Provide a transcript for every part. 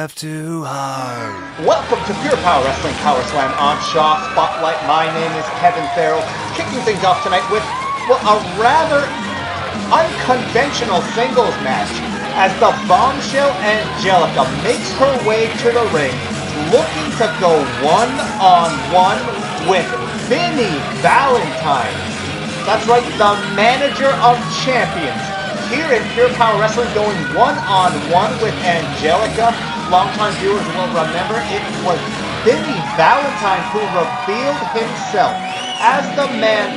laugh too hard. Welcome to Pure Power Wrestling PowerSlam on Shaw Spotlight. My name is Kevin Farrell, kicking things off tonight with, well, a rather unconventional singles match as the bombshell Angelica makes her way to the ring, looking to go one-on-one with Vinnie Valentine. That's right, the manager of champions. Here in Pure Power Wrestling, going one-on-one with Angelica. Longtime viewers will remember it was Vinnie Valentine who revealed himself as the man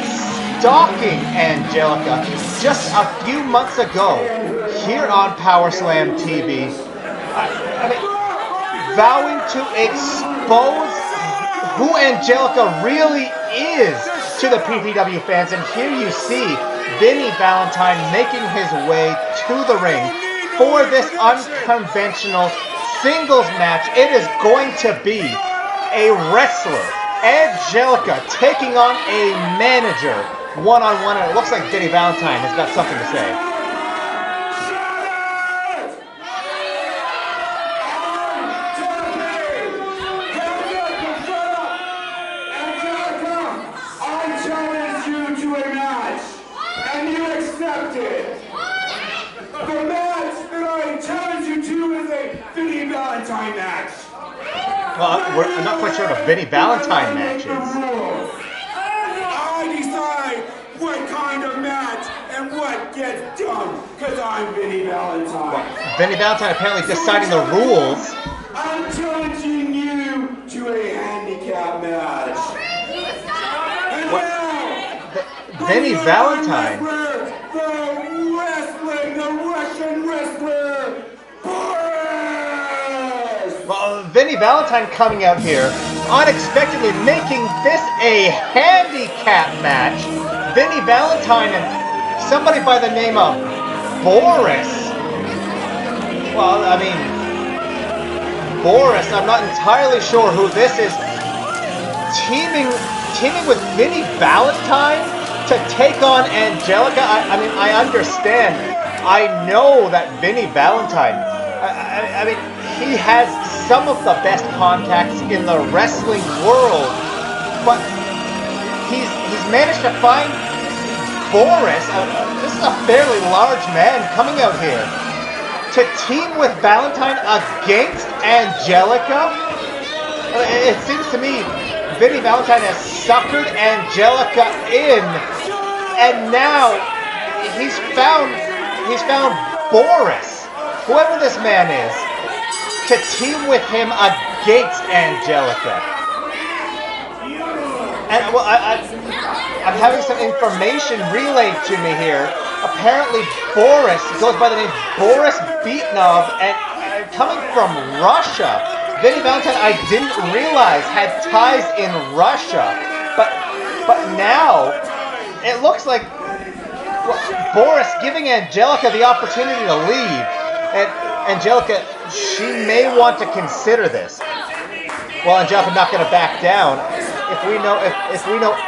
stalking Angelica just a few months ago here on PowerSlam TV. I mean, vowing to expose who Angelica really is to the PPW fans, and here you see Vinnie Valentine making his way to the ring for this unconventional singles match. It is going to be a wrestler, Angelica, taking on a manager one-on-one, and it looks like Vinnie Valentine has got something to say. Match. Well, I'm not quite sure what a Vinnie Valentine match is. I decide what kind of match and what gets done, because I'm Vinnie Valentine. Well, Vinnie Valentine apparently deciding the rules. I'm challenging you to a handicap match. And what? now, Vinnie Valentine? The Russian wrestler, Well, Vinnie Valentine coming out here, unexpectedly making this a handicap match. Vinnie Valentine and somebody by the name of Boris. Well, I mean, Boris, I'm not entirely sure who this is. Teaming with Vinnie Valentine to take on Angelica. I mean, I understand. I know that Vinnie Valentine, I mean, he has some of the best contacts in the wrestling world, but he's managed to find Boris. This is a fairly large man coming out here to team with Valentine against Angelica. It seems to me Vinnie Valentine has suckered Angelica in, and now he's found Boris, whoever this man is, to team with him against Angelica. And well, I'm having some information relayed to me here. Apparently Boris goes by the name Boris Beatnov, and coming from Russia. Vinnie Valentine, I didn't realize, had ties in Russia. But now it looks like Boris giving Angelica the opportunity to leave. And Angelica, she may want to consider this. Well, Angelica not going to back down. If we know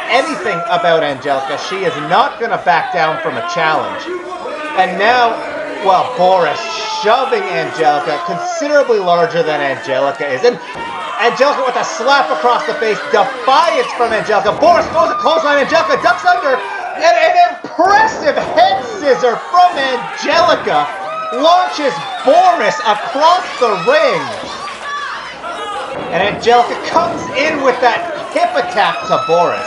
anything about Angelica, she is not going to back down from a challenge. And now, well, Boris shoving Angelica, considerably larger than Angelica is. And Angelica with a slap across the face, defiance from Angelica. Boris goes to clothesline, Angelica ducks under, and an impressive head scissor from Angelica launches Boris across the ring. And Angelica comes in with that hip attack to Boris.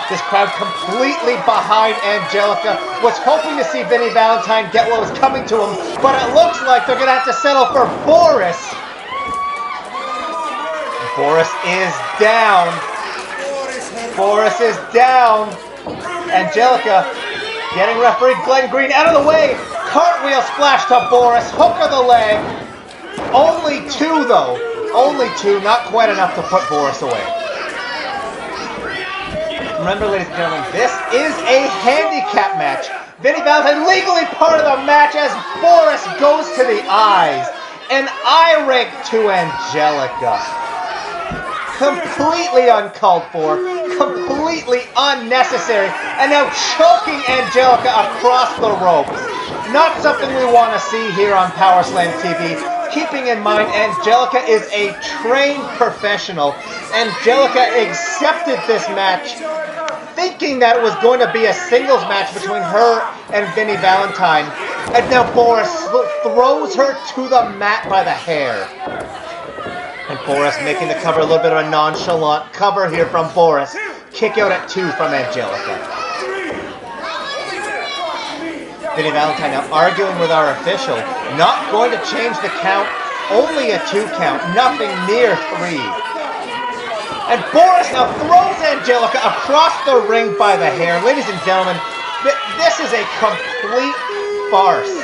This crowd completely behind Angelica, was hoping to see Vinnie Valentine get what was coming to him, but it looks like they're going to have to settle for Boris. Boris is down. Boris is down. Angelica getting referee Glenn Green out of the way. Cartwheel splash to Boris. Hook of the leg. Only two, though. Only two. Not quite enough to put Boris away. Remember, ladies and gentlemen, this is a handicap match. Vinnie Valentine legally part of the match as Boris goes to the eyes. An eye rake to Angelica. Completely uncalled for. Completely unnecessary. And now choking Angelica across the ropes. Not something we want to see here on PowerSlam TV. Keeping in mind, Angelica is a trained professional. Angelica accepted this match thinking that it was going to be a singles match between her and Vinnie Valentine. And now Boris throws her to the mat by the hair. And Boris making the cover, a little bit of a nonchalant cover here from Boris. Kick out at 2 from Angelica. Vinnie Valentine now arguing with our official. Not going to change the count. Only a 2 count. Nothing near 3. And Boris now throws Angelica across the ring by the hair. Ladies and gentlemen, this is a complete farce.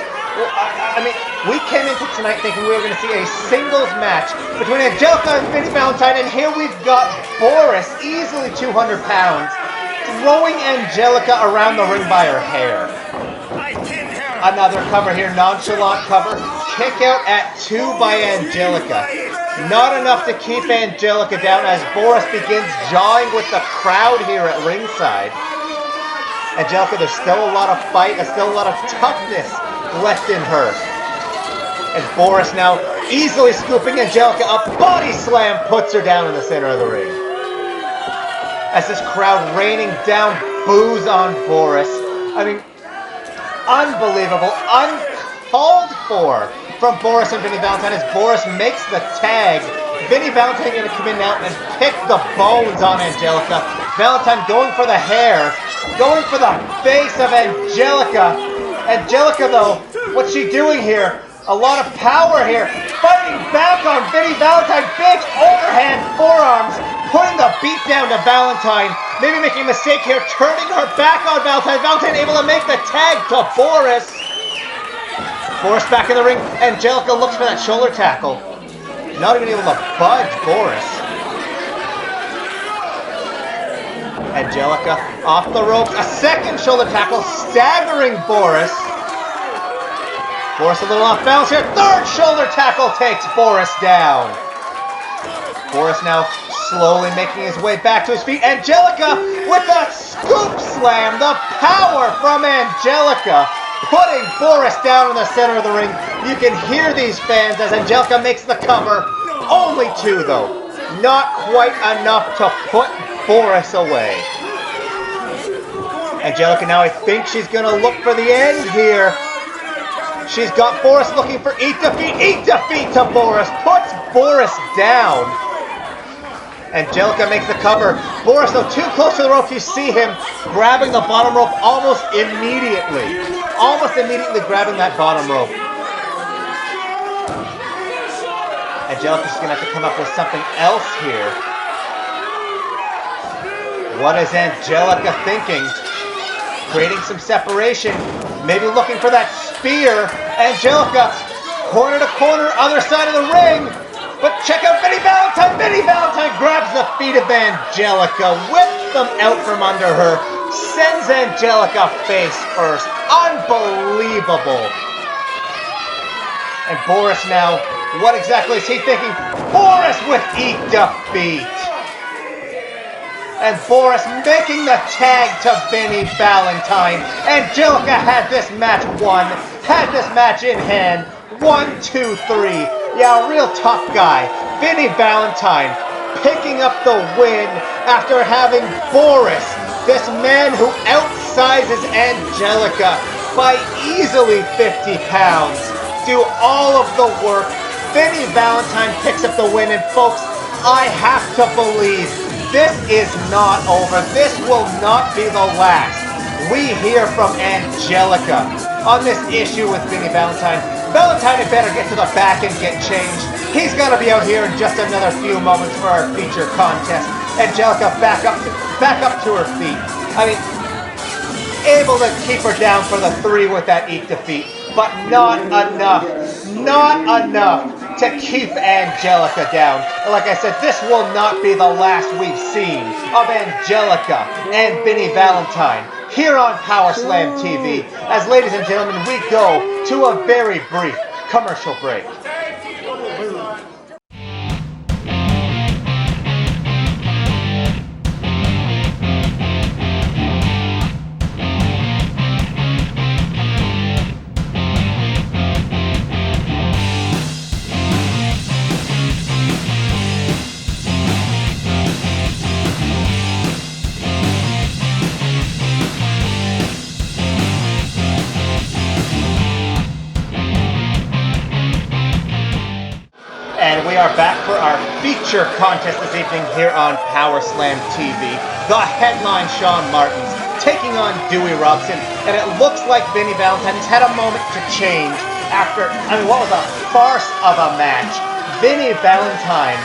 I mean, we came into tonight thinking we were going to see a singles match between Angelica and Vinnie Valentine, and here we've got Boris, easily 200 pounds, throwing Angelica around the ring by her hair. Another cover here, nonchalant cover. Kick out at 2 by Angelica. Not enough to keep Angelica down as Boris begins jawing with the crowd here at ringside. Angelica, there's still a lot of fight, there's still a lot of toughness left in her. And Boris now easily scooping Angelica up. Body slam puts her down in the center of the ring. As this crowd raining down boos on Boris. I mean, unbelievable, uncalled for from Boris and Vinnie Valentine as Boris makes the tag. Vinnie Valentine going to come in now and pick the bones on Angelica. Valentine going for the hair, going for the face of Angelica. Angelica, though, what's she doing here? A lot of power here. Fighting back on Vinnie Valentine. Big overhand forearms. Putting the beat down to Valentine. Maybe making a mistake here. Turning her back on Valentine. Valentine able to make the tag to Boris. Boris back in the ring. Angelica looks for that shoulder tackle. Not even able to budge Boris. Angelica off the ropes. A second shoulder tackle, staggering Boris. Boris a little off balance here. Third shoulder tackle takes Boris down. Boris now slowly making his way back to his feet. Angelica with a scoop slam. The power from Angelica, putting Boris down in the center of the ring. You can hear these fans as Angelica makes the cover. Only 2, though. Not quite enough to put Boris away. Angelica now, I think she's going to look for the end here. She's got Boris looking for eat defeat to Boris. Puts Boris down. Angelica makes the cover. Boris, though, too close to the rope. You see him grabbing the bottom rope almost immediately. Almost immediately grabbing that bottom rope. Angelica's going to have to come up with something else here. What is Angelica thinking? Creating some separation. Maybe looking for that spear. Angelica, corner to corner, other side of the ring. But check out Vinnie Valentine. Vinnie Valentine grabs the feet of Angelica, whips them out from under her, sends Angelica face first. Unbelievable. And Boris now, what exactly is he thinking? Boris with eat defeat. And Boris making the tag to Vinnie Valentine. Angelica had this match won, had this match in hand. 1, 2, 3. Yeah, a real tough guy. Vinnie Valentine picking up the win after having Boris, this man who outsizes Angelica by easily 50 pounds, do all of the work. Vinnie Valentine picks up the win, and folks, I have to believe this is not over. This will not be the last we hear from Angelica on this issue with Vinnie Valentine. Valentine had better get to the back and get changed. He's going to be out here in just another few moments for our feature contest. Angelica back up to her feet. I mean, able to keep her down for the 3 with that eat defeat, but not enough to keep Angelica down. And like I said, this will not be the last we've seen of Angelica and Vinnie Valentine here on PowerSlam TV. As ladies and gentlemen, we go to a very brief commercial break. we are back for our feature contest this evening here on PowerSlam TV. The headline, Shaun Martens taking on Dewey Robson, and it looks like Vinnie Valentine has had a moment to change after, what was a farce of a match. Vinnie Valentine,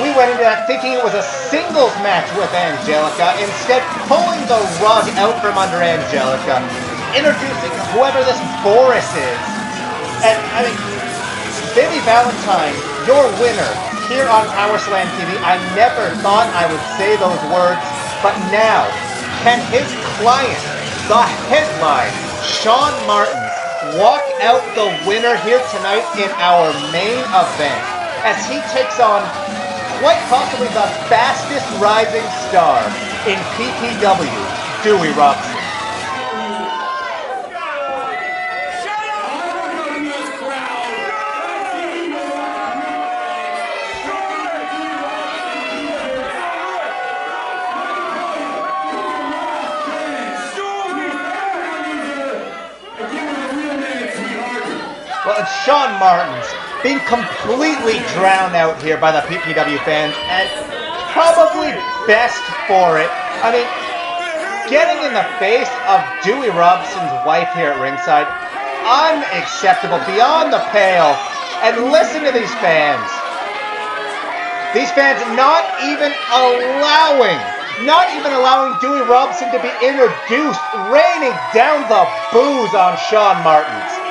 we went into that thinking it was a singles match with Angelica, instead pulling the rug out from under Angelica, introducing whoever this Boris is. And Vinnie Valentine, your winner here on PowerSlam TV. I never thought I would say those words, but now, can his client, the headline, Shaun Martens, walk out the winner here tonight in our main event as he takes on quite possibly the fastest rising star in PPW, Dewey Robson. Well, it's Shaun Martens being completely drowned out here by the PPW fans, and probably best for it. Getting in the face of Dewey Robson's wife here at ringside, unacceptable, beyond the pale. And listen to these fans. These fans not even allowing Dewey Robson to be introduced, raining down the booze on Shaun Martens.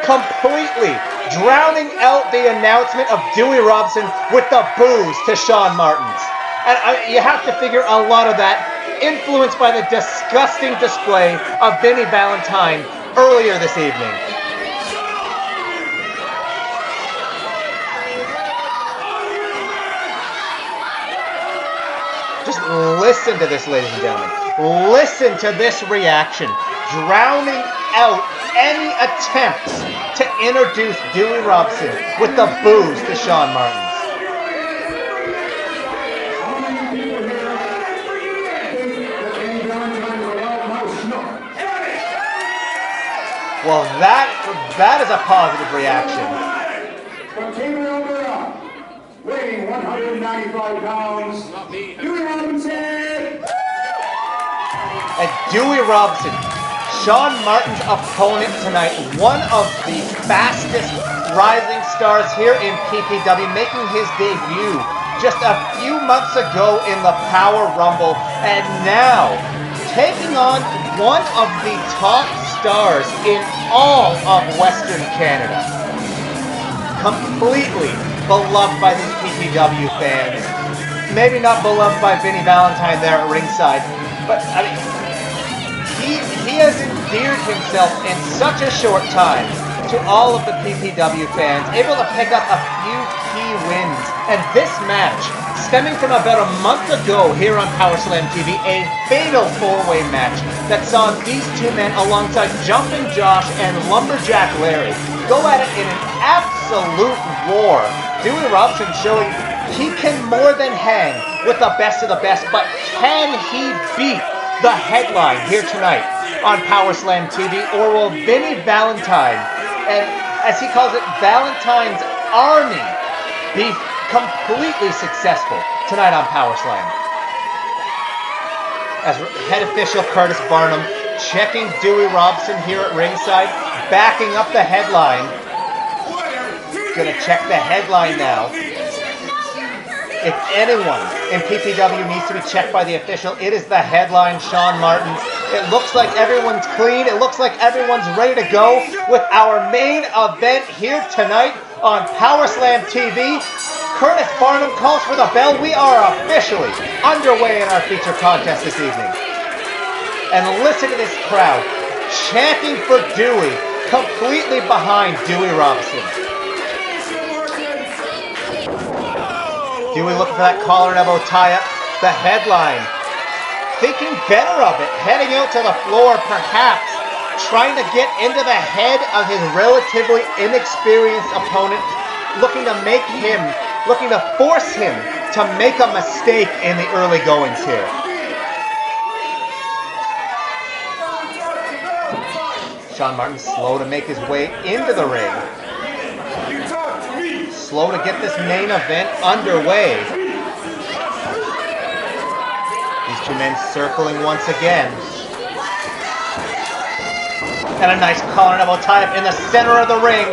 Completely drowning out the announcement of Dewey Robson with the booze to Shaun Martens. And you have to figure a lot of that influenced by the disgusting display of Vinnie Valentine earlier this evening. Just listen to this, ladies and gentlemen. Listen to this reaction, drowning out any attempts to introduce Dewey Robson with the booze to Shaun Martens. Well, that is a positive reaction. Weighing 195 pounds, Dewey Robson! And Dewey Robson, Shaun Martens' opponent tonight, one of the fastest rising stars here in PPW, making his debut just a few months ago in the Power Rumble, and now taking on one of the top stars in all of Western Canada. Completely beloved by these PPW fans. Maybe not beloved by Vinnie Valentine there at ringside, but he has endeared himself in such a short time to all of the PPW fans, able to pick up a few key wins. And this match, stemming from about a month ago here on PowerSlam TV, a fatal four-way match that saw these two men alongside Jumpin' Josh and Lumberjack Larry go at it in an absolute war. Dewey Robson showing he can more than hang with the best of the best, but can he beat the headline here tonight on PowerSlam TV, or will Vinnie Valentine, and as he calls it, Valentine's Army, be completely successful tonight on PowerSlam? As head official Curtis Barnum checking Dewey Robson here at ringside, backing up the headline. Gonna check the headline now. If anyone in PPW needs to be checked by the official, it is the headline, Shaun Martens. It looks like everyone's clean. It looks like everyone's ready to go with our main event here tonight on PowerSlam TV. Curtis Barnum calls for the bell. We are officially underway in our feature contest this evening. And listen to this crowd chanting for Dewey, completely behind Dewey Robson. Dewey looking for that collar and elbow tie-up. The headline, thinking better of it, heading out to the floor, perhaps trying to get into the head of his relatively inexperienced opponent, looking to force him to make a mistake in the early goings here. Shaun Martens slow to make his way into the ring. slow to get this main event underway. These two men circling once again. And a nice collar and elbow tie-up in the center of the ring.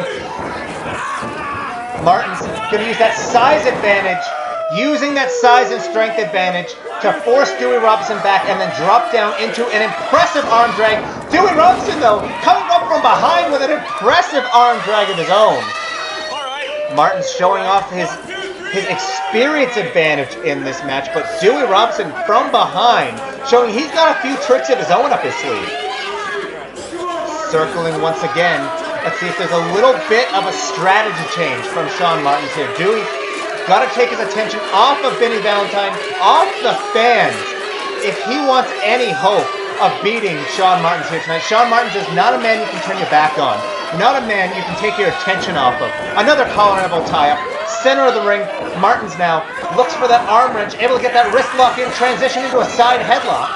Martens going to use that size advantage, using that size and strength advantage to force Dewey Robson back and then drop down into an impressive arm drag. Dewey Robson, though, coming up from behind with an impressive arm drag of his own. Martens showing off his experience advantage in this match, but Dewey Robson from behind showing he's got a few tricks of his own up his sleeve. Circling once again. Let's see if there's a little bit of a strategy change from Shaun Martens here. Dewey got to take his attention off of Vinnie Valentine, off the fans, if he wants any hope of beating Shaun Martens here tonight. Shaun Martens is not a man you can turn your back on. Not a man you can take your attention off of. Another collar and elbow tie-up. Center of the ring. Martens now looks for that arm wrench, able to get that wrist lock in, transition into a side headlock.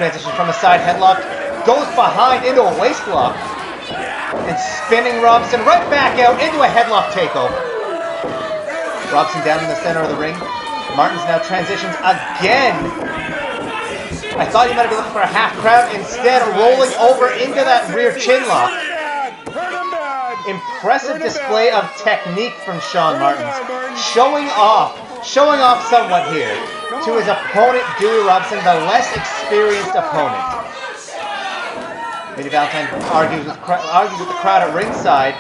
Transition from a side headlock, goes behind into a waist lock, and spinning Robson right back out into a headlock takeover. Robson down in the center of the ring. Martens now transitions again. I thought he might be looking for a half crab, instead rolling over into that rear chin lock. Impressive display of technique from Shaun Martens, showing off somewhat here to his opponent Dewey Robson, the less experienced opponent. Vinnie Valentine argues with the crowd at ringside.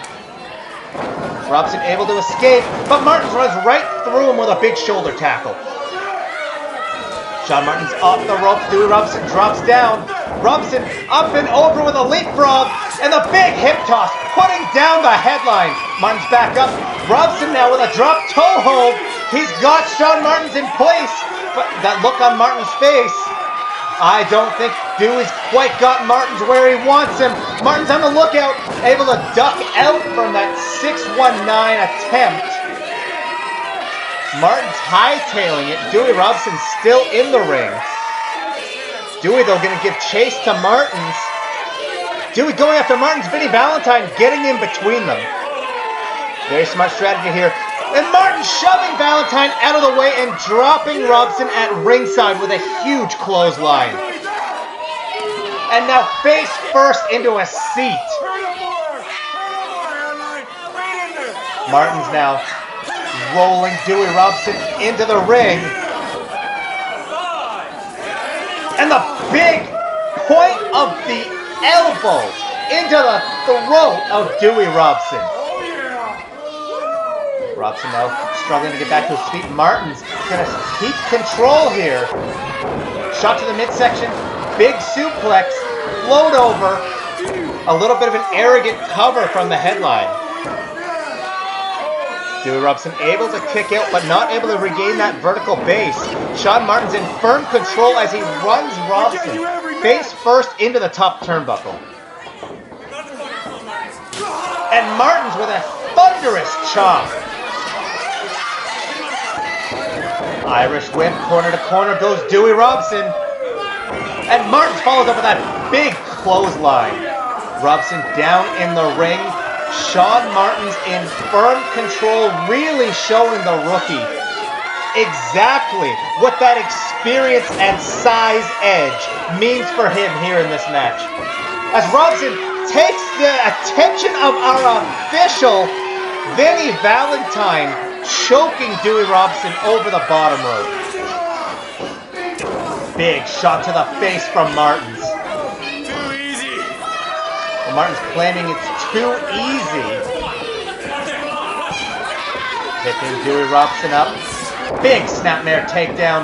Robson able to escape, but Martens runs right through him with a big shoulder tackle. Shaun Martens off the ropes. Dewey Robson drops down. Robson up and over with a leapfrog and the big hip toss, putting down the headline. Martens back up. Robson now with a drop toe hold. He's got Shaun Martens in place, but that look on Martens' face, I don't think Dewey's quite got Martens where he wants him. Martens on the lookout, able to duck out from that 619 attempt. Martens hightailing it. Dewey Robson still in the ring. Dewey, though, going to give chase to Martens. Dewey going after Martens. Vinnie Valentine getting in between them. Very smart strategy here. And Martens shoving Valentine out of the way and dropping Robson at ringside with a huge clothesline. And now face first into a seat. Martens now rolling Dewey Robson into the ring. And the big point of the elbow into the throat of Dewey Robson. Robson now struggling to get back to his feet. Martens going to keep control here. Shot to the midsection. Big suplex. Float over. A little bit of an arrogant cover from the headline. Dewey Robson able to kick out, but not able to regain that vertical base. Shaun Martens in firm control as he runs Robson face first into the top turnbuckle. And Martens with a thunderous chop. Irish whip, corner to corner goes Dewey Robson. And Martens follows up with that big clothesline. Robson down in the ring. Shaun Martens in firm control, really showing the rookie exactly what that experience and size edge means for him here in this match. As Robson takes the attention of our official, Vinnie Valentine, choking Dewey Robson over the bottom rope. Big shot to the face from Martens. Too easy. Well, Martens claiming it's too easy. Picking Dewey Robson up. Big snapmare takedown.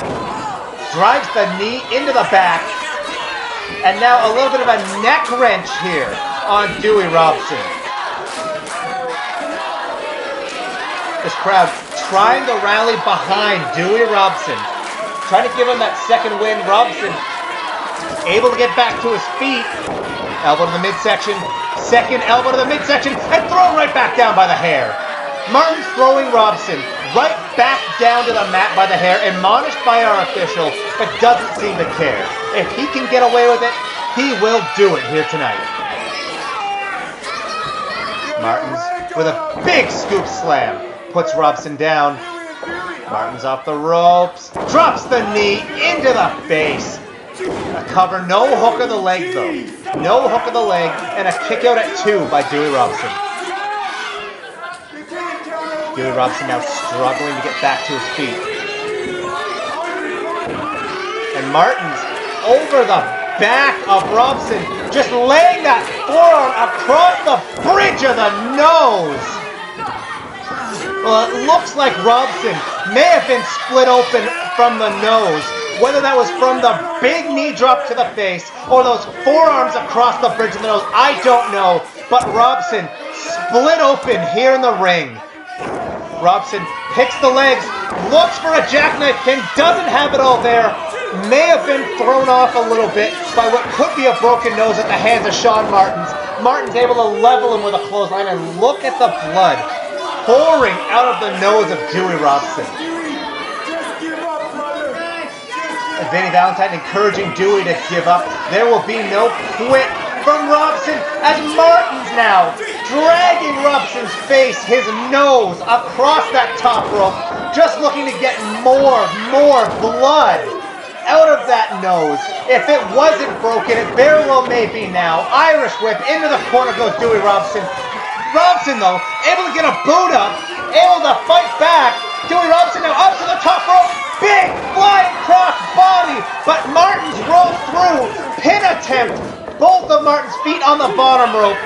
Drives the knee into the back. And now a little bit of a neck wrench here on Dewey Robson. This crowd trying to rally behind Dewey Robson. Trying to give him that second win. Robson able to get back to his feet. Elbow to the midsection. Second elbow to the midsection. And thrown right back down by the hair. Martens throwing Robson right back down to the mat by the hair. Admonished by our official, but doesn't seem to care. If he can get away with it, he will do it here tonight. Martens with a big scoop slam. Puts Robson down. Martens off the ropes. Drops the knee into the face. A cover, no hook of the leg though. No hook of the leg, and a kick out at 2 by Dewey Robson. Dewey Robson now struggling to get back to his feet. And Martens over the back of Robson, just laying that forearm across the bridge of the nose. Well, it looks like Robson may have been split open from the nose. Whether that was from the big knee drop to the face or those forearms across the bridge of the nose, I don't know. But Robson split open here in the ring. Robson picks the legs, looks for a jackknife pin, doesn't have it all there. May have been thrown off a little bit by what could be a broken nose at the hands of Shaun Martens. Martens able to level him with a clothesline, and look at the blood pouring out of the nose of Dewey Robson. Vinnie Valentine encouraging Dewey to give up. There will be no quit from Robson as Martens now dragging Robson's face, his nose across that top rope, just looking to get more blood out of that nose. If it wasn't broken, it very well may be now. Irish whip into the corner goes Dewey Robson. Robson though, able to get a boot up, able to fight back. Dewey Robson now up to the top rope. Big flying cross body, but Martens rolled through. Pin attempt. Both of Martens' feet on the bottom rope,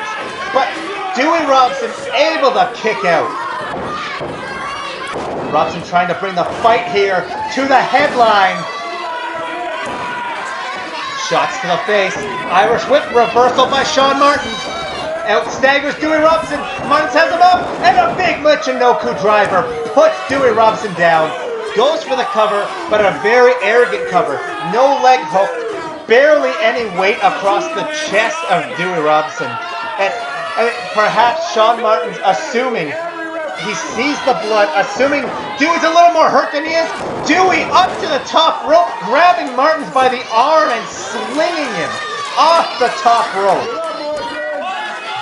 but Dewey Robson able to kick out. Robson trying to bring the fight here to the headline. Shots to the face. Irish whip reversal by Shaun Martens. Out staggers Dewey Robson. Martens has him up, and a big Michinoku driver puts Dewey Robson down. Goes for the cover, but a very arrogant cover. No leg hook, barely any weight across the chest of Dewey Robson. And perhaps Shaun Martens assuming he sees the blood, assuming Dewey's a little more hurt than he is. Dewey up to the top rope, grabbing Martens by the arm and slinging him off the top rope.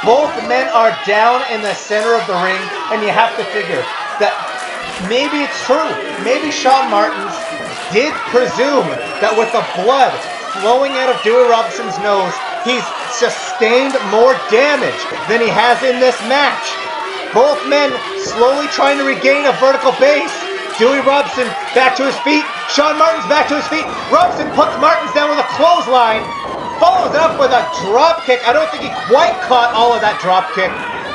Both men are down in the center of the ring, and you have to figure that maybe it's true. Maybe Shaun Martens did presume that with the blood flowing out of Dewey Robson's nose, he's sustained more damage than he has in this match. Both men slowly trying to regain a vertical base. Dewey Robson back to his feet. Shaun Martens back to his feet. Robson puts Martens down with a clothesline. Follows up with a drop kick. I don't think he quite caught all of that drop kick.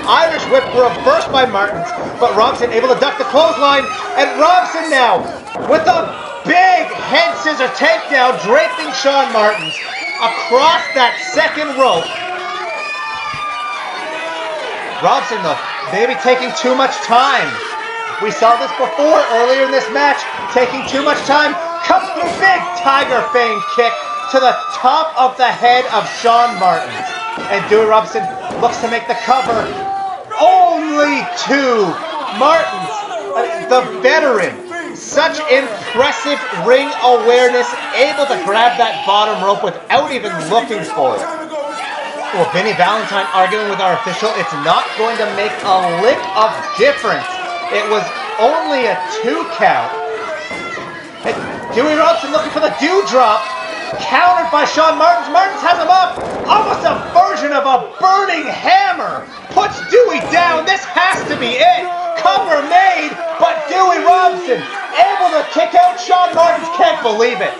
Irish whip reversed by Martens, but Robson able to duck the clothesline, and Robson now with a big head scissor takedown, draping Shaun Martens across that second rope. Robson though, maybe taking too much time. We saw this before earlier in this match, taking too much time. Comes through big Tiger Fang kick to the top of the head of Shaun Martens, and Dewey Robson looks to make the cover. Only 2. Martens, the veteran, such impressive ring awareness, able to grab that bottom rope without even looking for it. Well, Vinnie Valentine arguing with our official, it's not going to make a lick of difference. It was only a 2 count. And Dewey Robson looking for the dewdrop. Countered by Shaun Martens. Martens has him up. Almost a version of a burning hammer. Puts Dewey down. This has to be it. Cover made, but Dewey Robson able to kick out Shaun Martens. Can't believe it.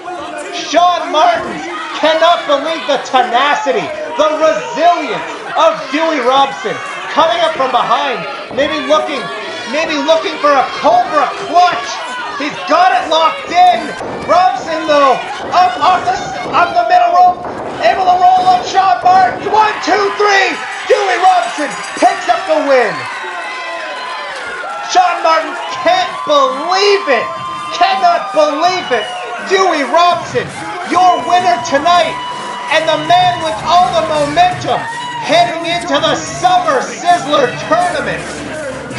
Shaun Martens cannot believe the tenacity, the resilience of Dewey Robson. Coming up from behind, maybe looking for a Cobra clutch. He's got it locked in. Robson though, up the middle rope, able to roll up Shaun Martens. 1, 2, 3. Dewey Robson picks up the win. Shaun Martens can't believe it. Cannot believe it. Dewey Robson, your winner tonight, and the man with all the momentum heading into the Summer Sizzler Tournament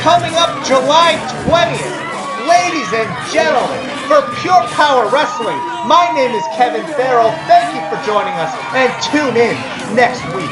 coming up July 20th. Ladies and gentlemen, for Pure Power Wrestling, my name is Kevin Farrell. Thank you for joining us, and tune in next week.